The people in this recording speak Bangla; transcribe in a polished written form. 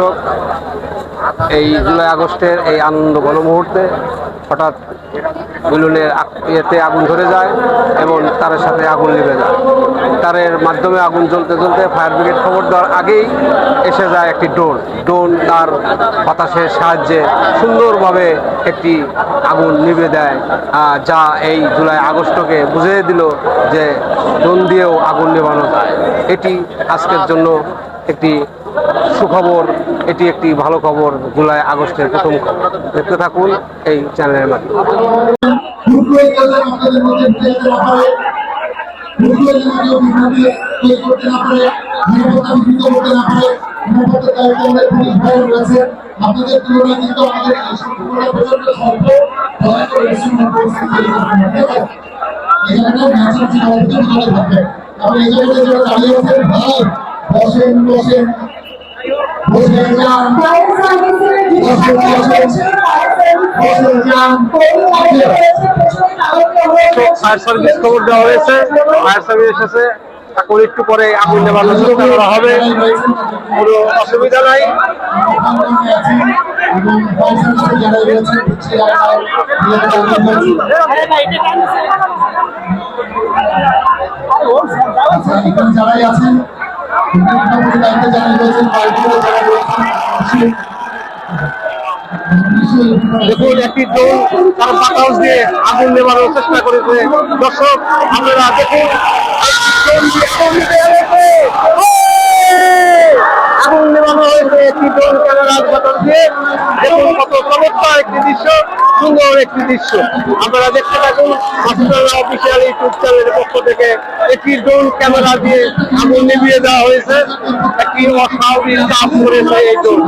দর্শক, এই জুলাই আগস্টের এই আনন্দ ঘন মুহূর্তে হঠাৎ বেলুনের ইয়েতে আগুন ধরে যায় এবং তারের সাথে আগুন লেগে যায়। তারের মাধ্যমে আগুন জ্বলতে জ্বলতে ফায়ার ব্রিগেড খবর দেওয়ার আগেই এসে যায় একটি ড্রোন তার বাতাসের সাহায্যে সুন্দরভাবে একটি আগুন নিভে দেয়, যা এই জুলাই আগস্টকে বুঝিয়ে দিল যে ড্রোন দিয়েও আগুন নেভানো যায়। এটি আজকের জন্য একটি সুখবর, এটি একটি ভালো খবর, জুলাই আগস্টের প্রথম খবর। দেখতে থাকুন এই চ্যানেলের মাধ্যমে। আপনাদের তুলনায় কিন্তু আমাদের পর্যন্ত স্বল্প আপনি এই জায়গায় যারা দাঁড়িয়ে আছেন ভাই বসেন বসেন বসে যান ফায়ার সার্ভিস খবর দেওয়া হয়েছে, ফায়ার সার্ভিস এসেছে, এখন একটু পরে আগুন নেভানোর চেষ্টা করা হবে, কোনো অসুবিধা নাই। যারাই আছেন দেখুন একটি ড্রোন তার বাতাস দিয়ে আগুন নেভানোর চেষ্টা করেছে। দর্শক আপনারা দেখুন আগুন নেভানো হয়েছে একটি ড্রোন ক্যামেরার বাতাস দিয়ে। দেখুন কত চমৎকার একটি দৃশ্য, সুন্দর একটি দৃশ্য। আপনারা দেখতে থাকুন অফিসিয়াল ইউটিউব চ্যানেলের পক্ষ থেকে একটি ড্রোন ক্যামেরা দিয়ে আগুন নিভিয়ে দেওয়া হয়েছে। একটি অস্বাভাবিক কাজ করেছে এই ড্রোন।